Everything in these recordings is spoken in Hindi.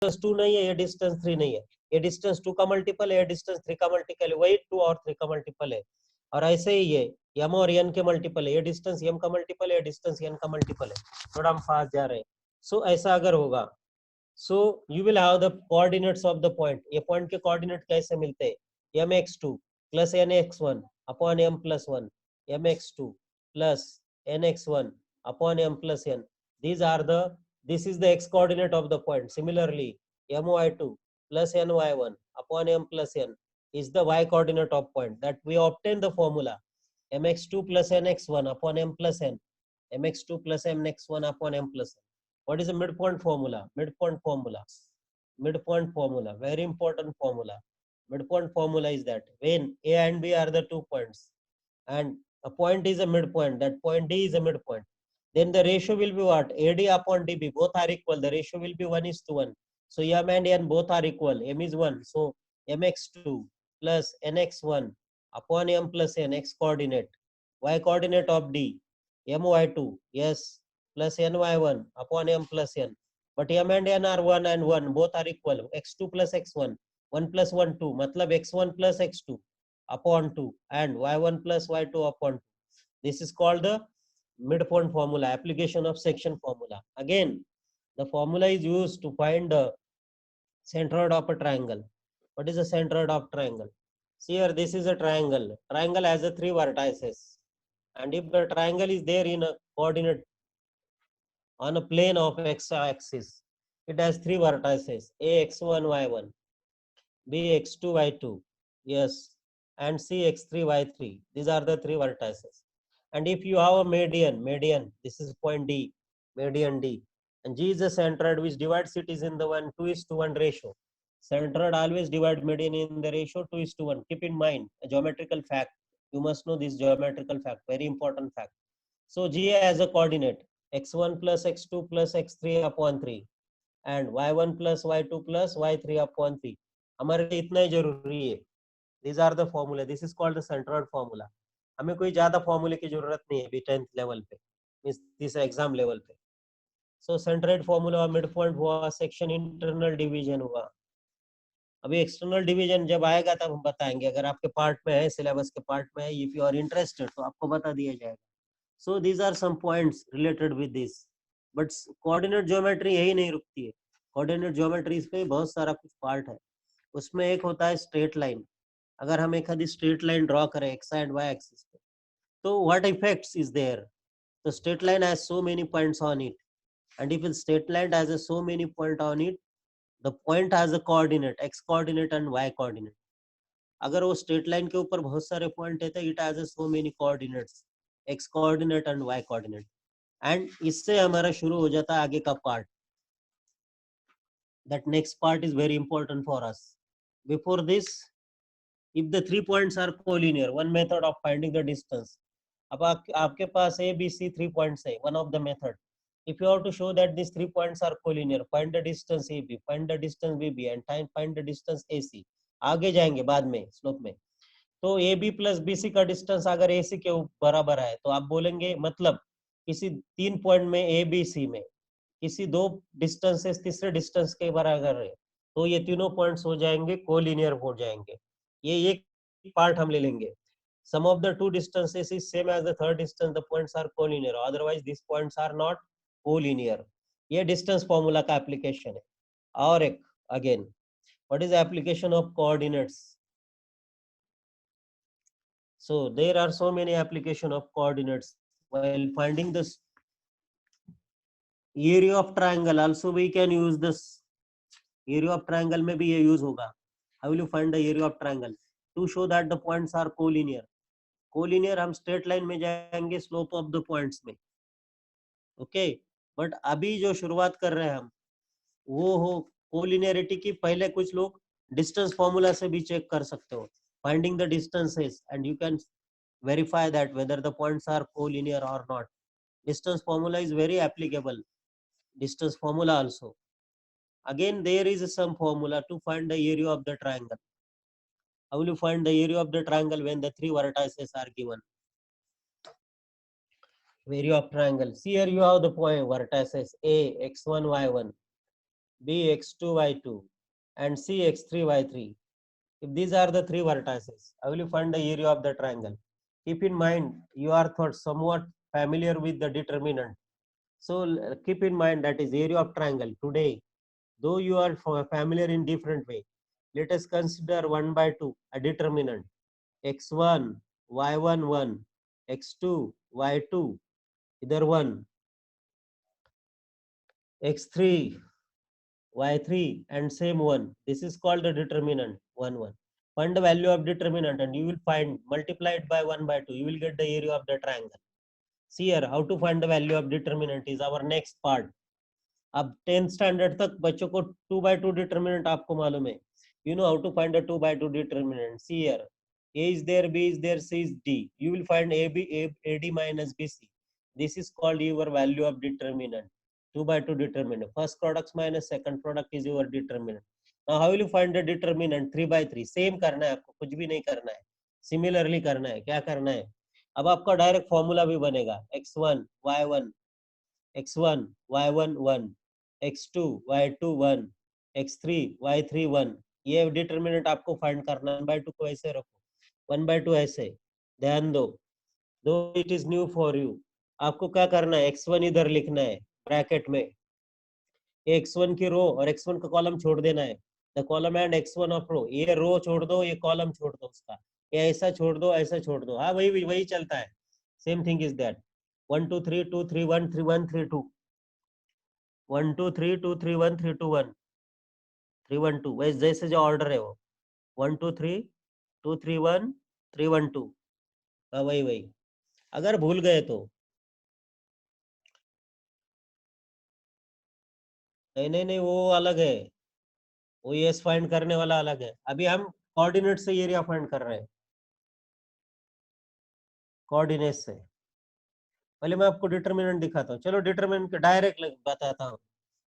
2 नहीं है, ये डिस्टेंस 3 नहीं है, ये डिस्टेंस 2 का मल्टीपल है, ये डिस्टेंस 3 का मल्टीपल है, वही 2 और 3 का मल्टीपल है। और ऐसे ही ये m और n के मल्टीपल है, ये डिस्टेंस m का मल्टीपल है, ये डिस्टेंस n का मल्टीपल है। थोड़ा हम फास्ट जा रहे हैं। सो ऐसा अगर होगा, so you will have the coordinates of the point. ये पॉइंट के कोऑर्डिनेट कैसे मिलते हैं? mx2 plus nx1 upon m plus 1, mx2 plus nx1 upon m plus n. These are the, this is the x coordinate of the point. Similarly, my2 plus ny1 upon m plus n is the y coordinate of point. That we obtain the formula mx2 plus nx1 upon m plus n, mx2 plus mx1 upon m plus n. What is the midpoint formula? Midpoint formula. Midpoint formula. Very important formula. Midpoint formula is that when a and b are the 2 points, and a point is a midpoint, that point D is a midpoint, then the ratio will be what? AD upon DB, both are equal. The ratio will be 1:1. So m and n both are equal. M is 1. So mx2 plus nx1 upon m plus n, x coordinate, y coordinate of D, my2, yes, plus ny1 upon m plus n. But m and n are 1 and 1, both are equal. x2 plus x1, 1 plus 1, 2, matlab x1 plus x2 upon 2 and y1 plus y2 upon 2. This is called the midpoint formula, application of section formula. Again, the formula is used to find the centroid of a triangle. What is the centroid of triangle? See here, this is a triangle. Triangle has a 3 vertices. And if the triangle is there in a coordinate on a plane of x-axis, it has 3 vertices, a x1 y1, b x2 y2, yes, and c x3 y3. These are the 3 vertices. And if you have a median, this is point D, median D, and G is a centroid which divides it is in the 2:1 ratio. Centroid always divide median in the ratio 2:1. Keep in mind a geometrical fact. You must know this geometrical fact, very important fact. So G has a coordinate x1 plus x2 plus x3 upon 3 and y1 plus y2 plus y3 upon 3. हमारे लिए इतना ही जरूरी है. These are the formula. This is called the centroid formula. हमें कोई ज्यादा फॉर्मूले की जरूरत नहीं है अभी 10th लेवल पे, मींस एग्जाम लेवल पे. सो सेंट्रोइड फॉर्मूला, मिड पॉइंट हुआ, सेक्शन इंटरनल डिवीजन हुआ. अभी एक्सटर्नल डिवीजन जब आएगा तब हम बताएंगे, अगर आपके पार्ट में है, सिलेबस के पार्ट में है, इफ यू आर इंटरेस्टेड तो आपको बता दिया जाएगा. So these are some points related with this. But coordinate geometry यही नहीं रुकती है. कोऑर्डिनेट ज्योमेट्री पे बहुत सारा कुछ पार्ट है. उसमें एक होता है स्ट्रेट लाइन. अगर हम एक आधी स्ट्रेट लाइन ड्रॉ करें एक्स एंड वाई एक्सिस पे, तो what effects is there? The straight line has so many points on it, and if a straight line has so many points on it, the point has a coordinate, x coordinate and y coordinate. अगर वो straight line के ऊपर बहुत सारे point है तो it has so many coordinates, x coordinate and y coordinate. And इससे हमारा शुरू हो जाता है आगे का part. That next part is very important for us. Before this, if the 3 points are collinear, one method of finding the distance. अब आपके पास A, B, C 3 points है, one of the method. If you have to show that these 3 points are collinear, find the distance AB, find the distance BB, and find the distance AC. आगे जाएंगे बाद में स्लोप में. तो AB प्लस BC का डिस्टेंस अगर AC के बराबर है तो आप बोलेंगे, मतलब किसी 3 पॉइंट में ABC में किसी 2 डिस्टेंसेस तीसरे डिस्टेंस के बराबर है, तो ये तीनों पॉइंट्स हो जाएंगे कोलिनियर हो जाएंगे. ये एक पार्ट हम ले लेंगे. Sum of the 2 distances is same as the third distance. The points are collinear. Otherwise, these points are not collinear. ये distance formula का application है. और एक again, what is the application of coordinates? So there are so many application of coordinates while finding this area of triangle. Also, we can use this area of triangle. में भी ये use होगा. How will you find the area of triangle? To show that the points are collinear. Collinear हम स्ट्रेट लाइन में जाएंगे स्लोप ऑफ द पॉइंट्स में. ओके, बट अभी जो शुरुआत कर रहे हैं हम वो हो कोलिनियरिटी की. पहले कुछ लोग डिस्टेंस फॉर्मूला से भी चेक कर सकते हो, finding the distances, and you can verify that whether the points are collinear or not. Distance formula is very applicable. Distance formula also. Again, there is some formula to find the area of the triangle. How will you find the area of the triangle when the 3 vertices are given? Area of triangle. See here you have the point vertices A, x1, y1, B x2 y2 and C x3 y3. If these are the three vertices, how will you find the area of the triangle? Keep in mind, you are thought somewhat familiar with the determinant. So keep in mind that is area of triangle. Today, though you are familiar in different way, let us consider 1 by 2 a determinant. X1, Y1, 1, X2, Y2, either 1, X3, Y3 and same 1. This is called the determinant 1, 1. Find the value of determinant and you will find multiplied by 1 by 2. You will get the area of the triangle. See here, how to find the value of determinant is our next part. अब 10th स्टैंडर्ड तक बच्चों को 2 by 2 डिटर्मिनेंट आपको मालूम है. You know how to find a 2 by 2 determinant. See here, A is there, B is there, C is D. You will find AD minus BC. This is called your value of determinant. 2 by 2 determinant. First products minus second product is your determinant. Now how will you find the determinant? 3 by 3. Same करना है आपको, कुछ भी नहीं करना है. सिमिलरली करना है. क्या करना है? अब आपका डायरेक्ट फॉर्मूला भी बनेगा. x1 y1 x1 y1 1 x2 y2 1 x3 y3 1. ये डिटर्मिनेंट आपको फाइंड करना है. 1/2 को ऐसे रखो, 1/2 ऐसे. ध्यान दो, दो it is new for you. आपको क्या करना है? x1 इधर लिखना है ब्रैकेट में, x1 की रो और x1 का कॉलम छोड़ देना है. The column and x1 of row. ये रो छोड़ दो, ये कॉलम छोड़ दो उसका, ये ऐसा छोड़ दो, ऐसा छोड़ दो. हाँ वही वही चलता है. Same thing is that. 1 2 3 2 3 1 3 1 3 2 1 2 3 2 3 1 3 2 1 3 1 2. वैसे जैसे जो ऑर्डर है वो 1 2 3 2 3 1 3 1 2. हाँ वही वही. अगर भूल गए तो नहीं नहीं नहीं, वो अलग है. वो एस फाइंड करने वाला अलग है. अभी हम कोऑर्डिनेट से एरिया फाइंड कर रहे हैं, कोऑर्डिनेट से. पहले मैं आपको डिटरमिनेंट दिखाता हूँ. चलो डिटरमिनेंट डायरेक्ट बताता हूँ.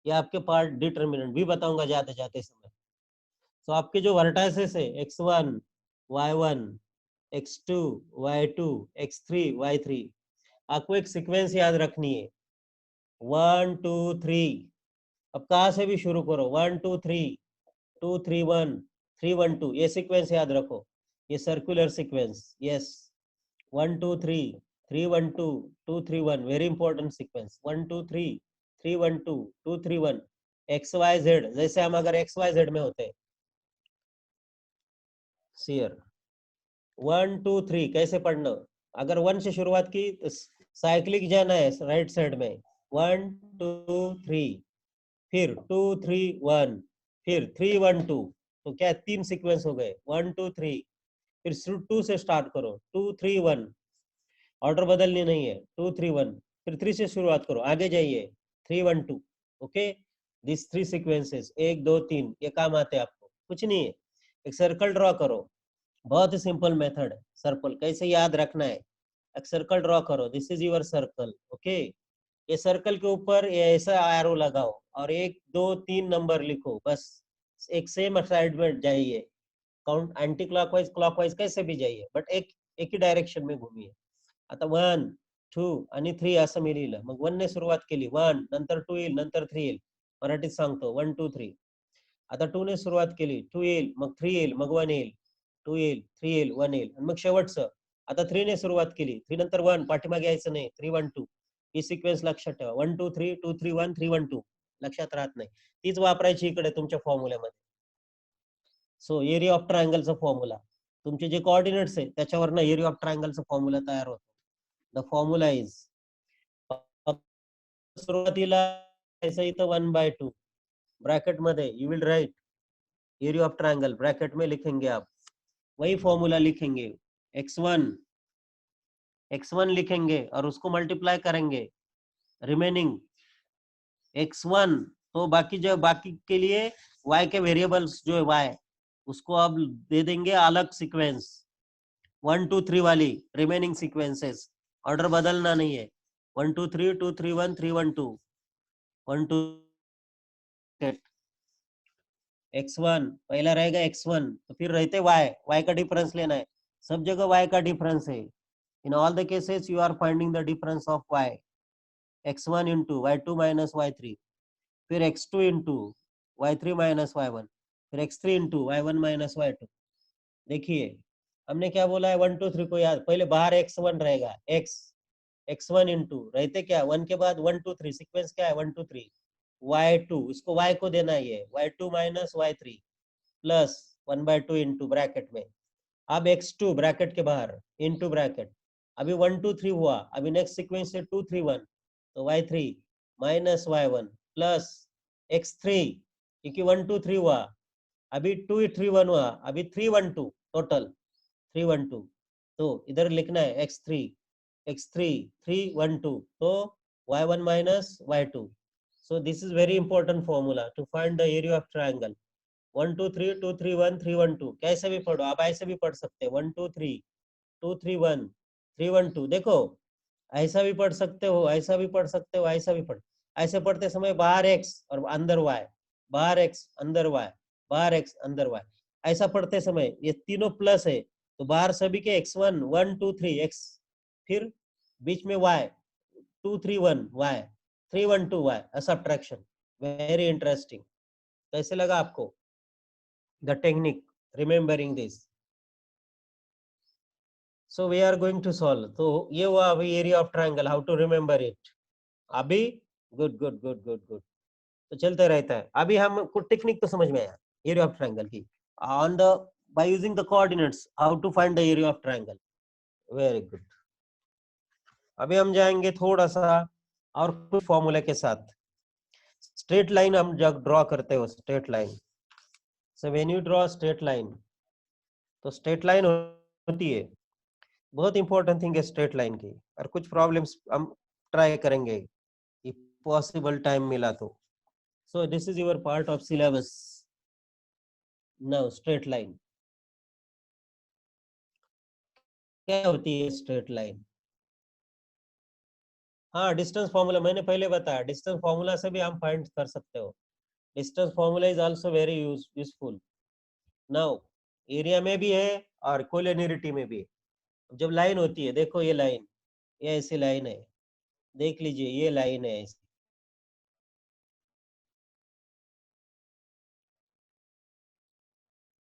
ये आपके पार्ट डिटरमिनेंट भी बताऊंगा जाते जाते समय. तो आपके जो वर्टाइसेस है x1 y1 x2 y2 x3 y3, आपको एक सीक्वेंस याद रखनी है. 1 2 3. अब कहाँ से भी शुरू करो. 1 2 3 2 3 1 3 1 2. ये सीक्वेंस याद रखो, ये circular sequence. Yes, 1 2 3 3 1 2 2 3 1. Very important sequence. 1 2 3 3 1 2 2 3 1. X y z. जैसे हम अगर एक्स वाई जेड में होते हैं, सीयर 1 2 3 कैसे पढ़ना. अगर 1 से शुरुआत की तो साइक्लिक जाना है राइट साइड में. 1 2 3, फिर 2 3 1, फिर 3 1 2. तो क्या 3 सीक्वेंस हो गए. 1 2 3, फिर 2 से स्टार्ट करो. 2 3 1. ऑर्डर बदलनी नहीं है. 2 3 1, फिर 3 से शुरुआत करो, आगे जाइए. 3 1 2. ओके, दिस 3 सीक्वेंसेस 1 2 3 ये काम आते हैं आपको. कुछ नहीं है. एक सर्कल ड्रॉ करो. बहुत ही सिंपल मेथड है. सर्कल कैसे याद रखना है. एक सर्कल ड्रॉ करो. This is your circle. Okay, ये सर्कल के ऊपर ये ऐसा एरो लगाओ और 1 2 3 नंबर लिखो. बस एक सेम साइड में जाइए. काउंट एंटी क्लॉकवाइज क्लॉकवाइज कैसे भी जाइए, बट एक ही डायरेक्शन में घूमिए. आता 1 2 आणि 3 असं मी लिहिलं. मग 1 ने सुरुवात केली. 1 नंतर 2 येईल, नंतर 3 येईल. मराठीत सांगतो 1 2 3. आता 2 ने सुरुवात केली. 2 येईल, मग 3 येईल, मग 1 येईल. 2 येईल, 3 येईल, 1 येईल आणि मग शेवटचं. आता 3 ने सुरुवात केली. 3 नंतर 1 पाठीमागे यायचं नाही. 3 1 2. ही सिक्वेन्स लक्षात ठेवा. 1 2 3 2 3 1 3 1 2. लक्षात राहत नाही. तीच वापरायची इकडे तुमच्या फॉर्म्युल्यामध्ये. सो एरिया ऑफ ट्रायंगलचा फॉर्म्युला तुमचे जे कोऑर्डिनेट्स आहे त्याच्यावरनं एरिया ऑफ ट्रायंगलचा फॉर्म्युला तयार होतो. द फॉर्म्युला इज, सुरुवातीला इथं 1/2 ब्रैकेट मध्ये you will write area of triangle. Bracket में लिखेंगे आप, वही फॉर्मूला लिखेंगे. x1 लिखेंगे और उसको मल्टीप्लाई करेंगे रिमेनिंग x1. तो बाकी जो बाकी के लिए y के वेरिएबल्स जो है y, उसको अब दे देंगे अलग सीक्वेंस. 1 2 3 वाली रिमेनिंग सीक्वेंसेस. ऑर्डर बदलना नहीं है. 1 2 3 2 3 1 3 1 2 1 2. x1 पहला रहेगा x1, तो फिर रहते y का डिफरेंस लेना है. सब जगह y का डिफरेंस है. In all the cases you are finding the difference of y. x1 into y2 minus y3, फिर x2 into y3 minus y1, फिर x3 into y1 minus y2। देखिए हमने क्या बोला है, 1 2 3 को याद, पहले बाहर x1 रहेगा, x1 इंटू रहते क्या 1 के बाद 1 2 3, सीक्वेंस क्या है 1 2 3, y2 इसको y को देना है, ये y2 minus y3 plus 1/2 into bracket में, अब x2 ब्रैकेट के बाहर इंटू ब्रैकेट, अभी 1 2 3 हुआ, अभी नेक्स्ट सीक्वेंस है 2 3 1, तो y3 minus y1 plus x3, क्योंकि 1 2 3 हुआ, अभी 2 3 1 हुआ, अभी 3 1 2 टोटल 3 1 2, तो इधर लिखना है x3 3 1 2, तो y1 minus y2। so this is very important formula to find the area of triangle। 1 2 3 2 3 1 3 1 2, कैसे भी पढ़ो आप, ऐसे भी पढ़ सकते हैं 1 2 3 2 3 1 3 1 2, देखो ऐसा भी पढ़ सकते हो, ऐसा भी पढ़ सकते हो, ऐसा भी पढ़, ऐसे पढ़ते समय बाहर x और अंदर y, बाहर x अंदर y, बाहर x अंदर y, ऐसा पढ़ते समय ये तीनों प्लस है, तो बाहर सभी के x1 1 2 3 x, फिर बीच में y 2 3 1 y 3 1 2 y, subtraction. Very interesting. कैसे लगा आपको the technique remembering this? so we are going to solve, तो ये हुआ अभी area of triangle, how to remember it अभी। Good good good good good, तो चलते रहता है। अभी हमको टेक्निक तो समझ में आया एरिया ऑफ ट्रायंगल की, on the by using the coordinates how to find the area of triangle। Very good. अभी हम जाएंगे थोड़ा सा और कुछ फॉर्मूले के साथ। स्ट्रेट लाइन हम जब ड्रॉ करते हो, straight line, so when you draw straight line, तो स्ट्रेट लाइन होती है, बहुत इंपॉर्टेंट थिंग है स्ट्रेट लाइन की, और कुछ प्रॉब्लम्स हम ट्राई करेंगे कि पॉसिबल टाइम मिला तो। So this is your part of syllabus. Now straight line क्या होती है, स्ट्रेट लाइन, हाँ डिस्टेंस फॉर्मूला मैंने पहले बताया, डिस्टेंस फॉर्मूला से भी हम फाइंड कर सकते हो, distance formula is also very useful. Now area में भी है और कोलिनियरिटी में भी है। जब लाइन होती है, देखो ये लाइन, ये ऐसी लाइन है, देख लीजिए ये लाइन है ऐसी,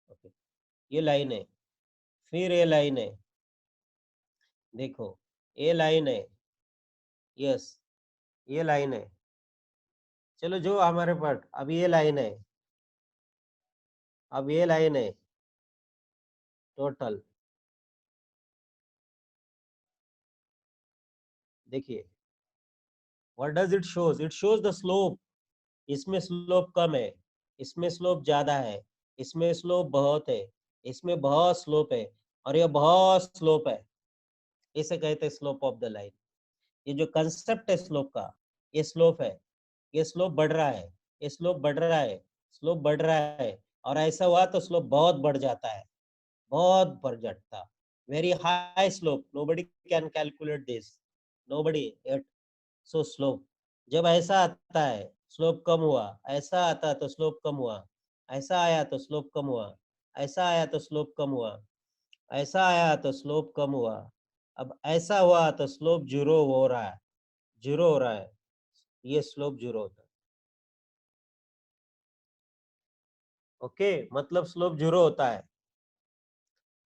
ओके, ये लाइन है, फिर ये लाइन है, देखो ये लाइन है, यस ये लाइन है, चलो जो हमारे पास अब ये लाइन है, अब ये लाइन है टोटल, देखिए what does it shows, it shows the slope. इसमें स्लोप कम है, इसमें स्लोप ज्यादा है, इसमें स्लोप बहुत है, इसमें बहुत स्लोप है, और ये बहुत स्लोप है, इसे कहते हैं स्लोप ऑफ द लाइन। ये जो कंसेप्ट है स्लोप का, ये स्लोप है, ये स्लोप बढ़ रहा है, ये स्लोप बढ़ रहा है, स्लोप बढ़ रहा है, और ऐसा हुआ तो स्लोप बहुत बढ़ जाता है, बहुत बढ़ जाता, very high slope, nobody can calculate this, nobody at. So slope जब ऐसा आता है, स्लोप कम हुआ, ऐसा आता तो स्लोप कम हुआ, ऐसा आया तो स्लोप कम हुआ, ऐसा आया तो स्लोप कम हुआ, ऐसा आया तो स्लोप कम हुआ, अब ऐसा हुआ तो स्लोप जीरो हो रहा है, जीरो हो रहा है, ये स्लोप जीरो होता है। ओके, मतलब स्लोप जीरो होता है,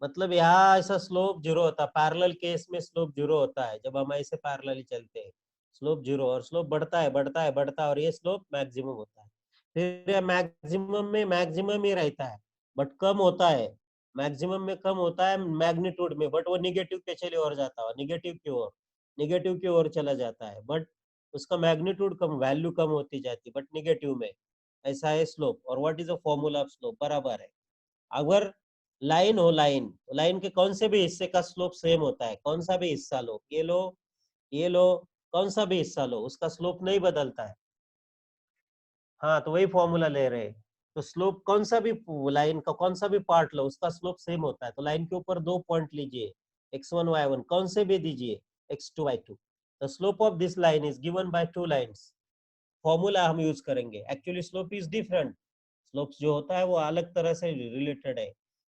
मतलब यहाँ ऐसा स्लोप जीरो होता है, पैरेलल केस में स्लोप जीरो होता है, जब हम ऐसे पैरेलली चलते हैं स्लोप जीरो, और स्लोप बढ़ता है बढ़ता है बढ़ता है, और ये स्लोप मैक्सिमम होता है, फिर मैक्सिमम में मैक्सिमम ही रहता है, बट कम होता है, मैक्सिमम में कम होता है मैग्नीट्यूड में, बट वो निगेटिव के चले और जाता है, निगेटिव की ओर, निगेटिव की ओर चला जाता है, बट उसका मैग्नीट्यूड कम, वैल्यू कम होती जाती है, बट निगेटिव में। ऐसा है स्लोप। और what is the formula of slope, बराबर है, अगर लाइन हो, लाइन, लाइन के कौन से भी हिस्से का स्लोप सेम होता है, कौन सा भी हिस्सा लो, ये लो, ये लो, कौन सा भी हिस्सा लो, उसका स्लोप नहीं बदलता है। हाँ, तो वही फॉर्मूला ले रहे हैं, तो स्लोप कौन सा भी, लाइन का कौन सा भी पार्ट लो, उसका स्लोप सेम होता है, तो लाइन के ऊपर दो पॉइंट लीजिए, x1 y1, कौन से भी दीजिए, x2 y2, the slope of this line is given by two lines. Formula हम यूज करेंगे, actually slope is different, slopes जो होता है वो अलग तरह से रिलेटेड है,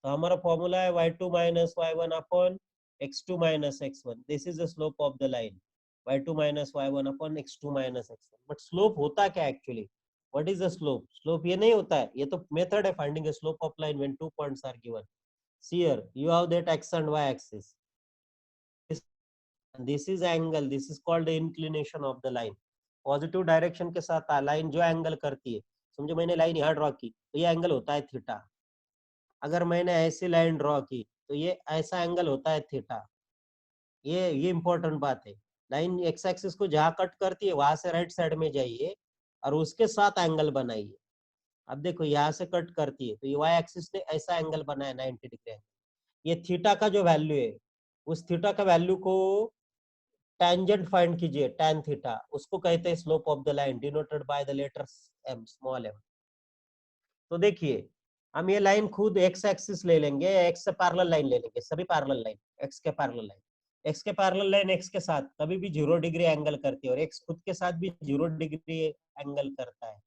तो हमारा फॉर्मूला है y2 minus y1 upon x2 minus x1, this is the slope of the line, y2 minus y1 upon x2 minus x1। But slope होता क्या actually, what is the slope? Slope ये नहीं होता है, ये तो मेथड है finding a slope of line when 2 points are given. See here, you have that x and y axis. This is angle, this is called the inclination of the line. Positive direction के साथ लाइन जो एंगल करती है, समझो मैंने लाइन यहाँ ड्रॉ की तो ये एंगल होता है थीटा। अगर मैंने ऐसी लाइन ड्रॉ की तो ये ऐसा एंगल होता है थीटा। ये इंपॉर्टेंट बात है। लाइन एक्स एक्सिस को जहाँ कट करती है वहां से राइट साइड में जाइए और उसके साथ एंगल बनाइए। अब देखो यहाँ से कट करती है तो ये वाई एक्सिस ने ऐसा एंगल बनाया 90 डिग्री। ये थीटा का जो वैल्यू है, उस थीटा का वैल्यू को टेंजेंट फाइंड कीजिए, tan थीटा, उसको कहते हैं slope of the line denoted by the letter m, small m। तो देखिए हम ये लाइन खुद x एक्सिस ले लेंगे, x से पैरेलल लाइन ले लेंगे, सभी पैरेलल लाइन, x के पैरेलल लाइन, x के पैरेलल लाइन x के साथ कभी भी 0 डिग्री एंगल करती है और x खुद के साथ भी 0 डिग्री एंगल करता है।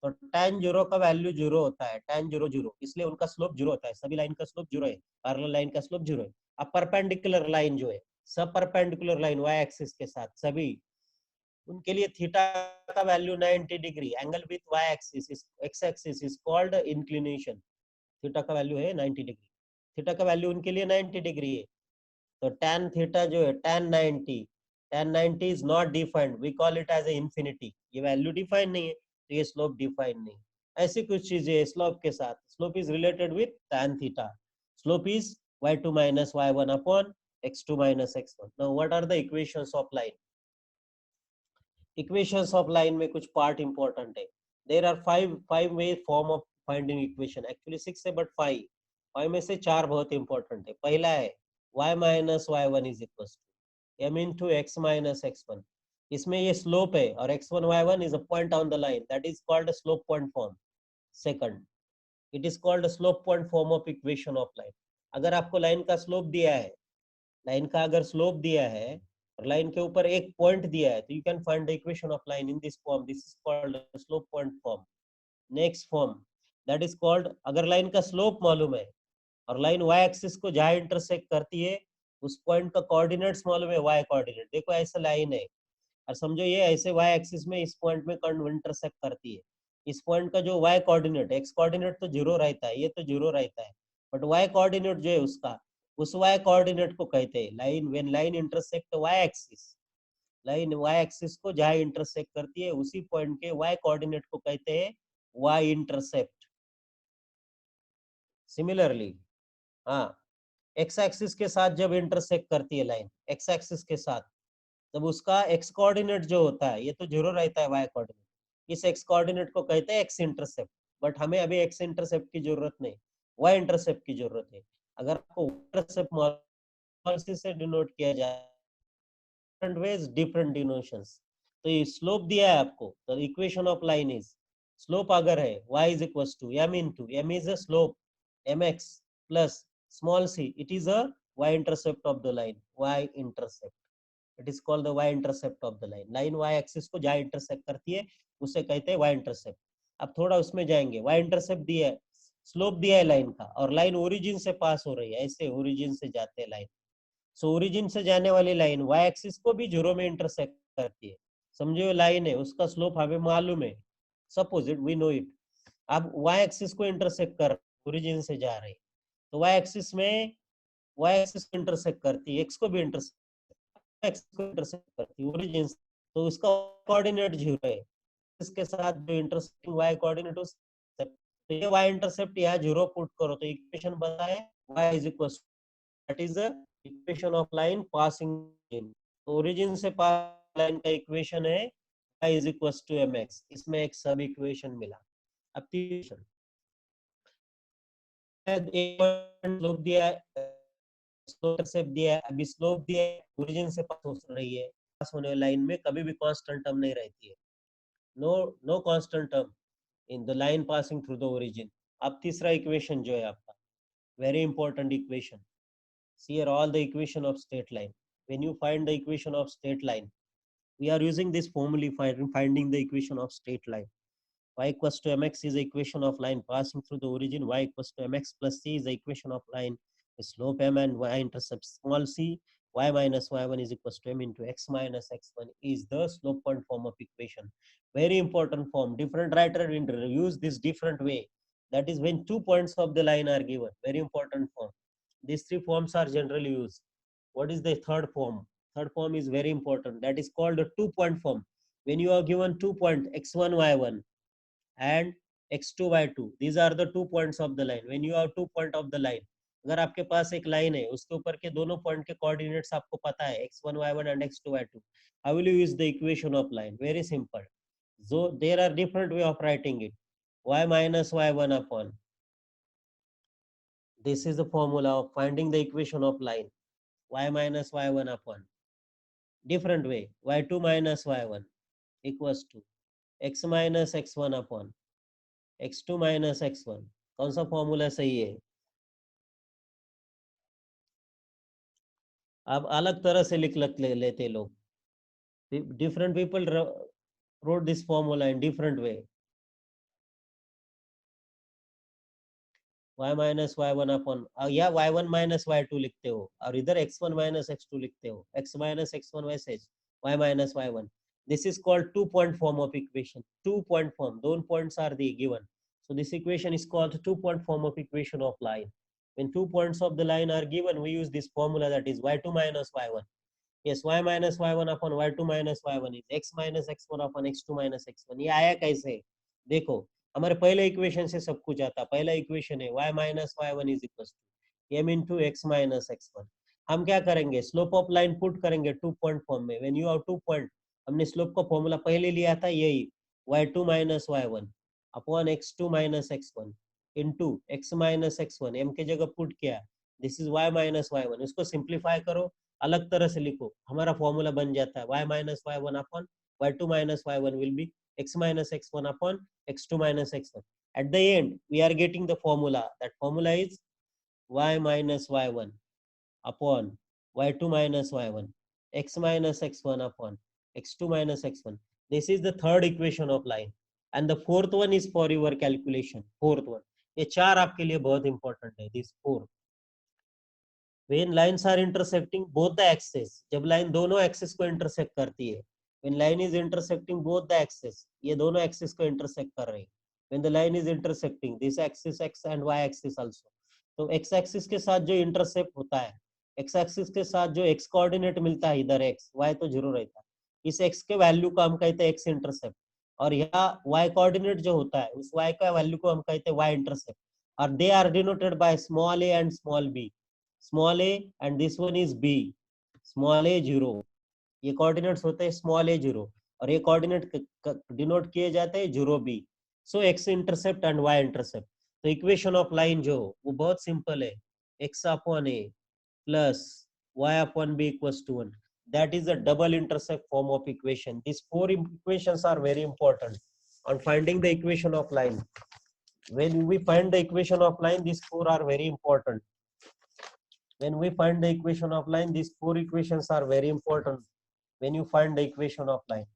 तो tan 0 का वैल्यू 0 होता है, tan 0 0, इसलिए उनका स्लोप 0 होता है। सभी लाइन का स्लोप 0 है, पैरेलल लाइन का स्लोप 0 है। अब परपेंडिकुलर लाइन जो है, सब परपेंडिकुलर लाइन y एक्सिस के साथ सभी, उनके लिए थीटा का value 90 degree, angle with y axis x axis is called inclination. Theta का वैल्यू है 90 डिग्री, थीटा का वैल्यू उनके लिए 90 डिग्री है। तो tan थीटा जो है tan 90 is not defined, we call it as a infinity. ये वैल्यू डिफाइन नहीं है तो ये स्लोप डिफाइन नहीं। ऐसी कुछ चीजें स्लोप के साथ, slope is related with tan theta. Slope is y2 minus y1 upon x2 minus x1. Now what are the equations of line? Equations of line में कुछ पार्ट इंपॉर्टेंट है। There are five way form of finding equation, actually 6 है बट 5 में से 4 बहुत इंपॉर्टेंट है। पहला है y minus y1 is equal to m into x minus x1। इसमें ये स्लोप है और x1 y1 is a point on the line, that is called slope point form. Second, it is called slope point form of equation of line. अगर आपको लाइन का स्लोप दिया है, लाइन का अगर स्लोप दिया है और लाइन के ऊपर एक पॉइंट दिया है, तो you can find the equation of line in this form, this is called slope point form. Next form, that is called, अगर लाइन का स्लोप मालूम है और लाइन y एक्सिस को जहां इंटरसेक्ट करती है उस पॉइंट का कोऑर्डिनेट्स मालूम है, y कोऑर्डिनेट, देखो ऐसा लाइन है और समझो ये ऐसे y एक्सिस में इस पॉइंट में इंटरसेक्ट करती है। इस पॉइंट का जो y कोऑर्डिनेट, x कोऑर्डिनेट तो 0 रहता है, ये तो 0 रहता है, बट y कोऑर्डिनेट जो है उसका, उस y कोऑर्डिनेट को कहते हैं line, when line intersect y axis, line y axis को जहां इंटरसेक्ट करती है उसी पॉइंट के y कोऑर्डिनेट को कहते हैं y इंटरसेप्ट। सिमिलरली हाँ, x एक्सिस के साथ जब इंटरसेक्ट करती है लाइन, x एक्सिस के साथ, तब उसका x कोऑर्डिनेट जो होता है ये तो 0 रहता है, y कोऑर्डिनेट, इस x कोऑर्डिनेट को कहते हैं x इंटरसेप्ट। बट हमें अभी x इंटरसेप्ट की जरूरत नहीं, y इंटरसेप्ट की जरूरत है। अगर आपको इंटरसेप्ट से डिनोट किया जाए, different ways, different denotions। तो ये स्लोप दिया है आपको, तो equation of line is, slope अगर है y is equals to m into m is a slope mx plus small c, it is a y intercept of the line, y intercept, it is called the y intercept of the line। Line y axis को जहां इंटरसेक्ट करती है उसे कहते हैं y इंटरसेप्ट। अब थोड़ा उसमें जाएंगे, y इंटरसेप्ट दिया है, स्लोप दिया है लाइन का और लाइन ओरिजिन से पास हो रही है, ऐसे ओरिजिन से जाते हैं लाइन। सो ओरिजिन से जाने वाली लाइन y एक्सिस को भी 0 में इंटरसेक्ट करती है। समझो लाइन है, उसका स्लोप हमें मालूम है, suppose it we know it. अब y एक्सिस को इंटरसेक्ट कर, ओरिजिन से जा रही, तो y एक्सिस में, y एक्सिस को इंटरसेक्ट करती है, x को भी इंटरसेक्ट करती है ओरिजिन से, तो उसका कोऑर्डिनेट 0 है। इसके साथ जो इंटरसेक्टिंग y कोऑर्डिनेट, तो ये y इंटरसेप्ट यहाँ 0 पुट करो तो इक्वेशन बनता है y is equal, that is the equation of line passing in. Origin से पास लाइन का इक्वेशन है y is equal to mx, इसमें एक सब इक्वेशन मिला। अब स्लोप दिया है, स्लोप से दिया है, अभी स्लोप दिया है, ओरिजिन से पास हो रही है, पास होने वाली लाइन में कभी भी कांस्टेंट टर्म नहीं रहती है, no constant term in the line passing through the origin. अब तीसरा इक्वेशन जो है आपका, very important equation, see here all the equation of straight line. When you find the equation of straight line, we are using this formula finding the equation of straight line. Y equals to mx is the equation of line passing through the origin, y equals to mx plus c is the equation of line with slope m and y intercept small c, y minus y1 is equals to m into x minus x1 is the slope point form of equation. Very important form. Different writer will use this different way. That is when 2 points of the line are given. Very important form. These 3 forms are generally used. What is the third form? Third form is very important. That is called a 2-point form. When you are given 2 points x1 y1 and x2 y2, these are the 2 points of the line. When you have 2 point of the line, अगर आपके पास एक लाइन है उसके ऊपर के दोनों पॉइंट के कोऑर्डिनेट्स आपको पता है x1 y1 and x2 y2, how will you use the equation of line? Very simple. So there are different way of writing it. Y minus y1 upon, this is the formula of finding the equation of line. Y minus y1 upon, different way, y2 minus y1 equals to x minus x1 upon x2 minus x1. कौन सा फॉर्मूला सही है? अब अलग तरह से लिख लेते लोग. Different people wrote this formula in different way. y minus y1 upon, या y1 minus y2 लिखते हो और इधर x1 minus x2 लिखते हो, x minus x1 वैसे y minus y1. This is called 2-point form of equation. 2-point form. Those points are the given. So this equation is called 2-point form of equation of line. When 2 points of the line are given, we use this formula, that is y2 minus y1. Yes, y minus y1 upon y2 minus y1 is x minus x1 upon x2 minus x1. ये आया कैसे? देखो, हमारे पहले इक्वेशन से सब कुछ आता. पहला इक्वेशन है y minus y1 is equals to m into x minus x1. हम क्या करेंगे? स्लोप ऑफ लाइन पुट करेंगे 2-point फॉर्म में. व्हेन यू हैव 2 पॉइंट, हमने स्लोप का फॉर्मूला पहले लिया था यही, y2 minus y1 upon x2 minus x1 into x minus x1, m के जगह पुट किया. This is y minus y1. इसको सिंप्लीफाई करो, अलग तरह से लिखो, हमारा फॉर्मूला बन जाता है y minus y1 upon y2 minus y1 will be x minus x1 upon x2 minus x1. At the end, we are getting the formula. That formula is y minus y1 upon y2 minus y1, x minus x1 upon x2 minus x1. This is the third equation of line. And the fourth one is for your calculation. Fourth one. ये चार आपके लिए बहुत important है. This four. When lines are intersecting both the axes, जब लाइन दोनों एक्सिस को इंटरसेक्ट करती है. When line is intersecting both the axes, ये दोनों एक्सिस को इंटरसेक्ट कर रही है. When the line is intersecting this axis x and y axis also, तो x एक्सिस के साथ जो इंटरसेप्ट होता है, x एक्सिस के साथ जो x कोऑर्डिनेट मिलता है, इधर x y तो जीरो रहता है, इस x के वैल्यू को हम कहते हैं x इंटरसेप्ट. और यहाँ y कोऑर्डिनेट जो होता है, उस y का वैल्यू को हम कहते हैं y इंटरसेप्ट. और they are denoted by small a and small b. Small a and this one is b. Small a 0. ये कोऑर्डिनेट्स होते हैं स्मॉल a 0 और ये कोऑर्डिनेट डिनोट किए जाते हैं 0b. So x intercept and y intercept. तो इक्वेशन ऑफ लाइन जो वो बहुत सिंपल है, x upon a plus y upon b equals to 1. That is a double intersect form of equation. These four equations are very important on finding the equation of line. When we find the equation of line, these four are very important. When we find the equation of line, these four equations are very important when you find the equation of line.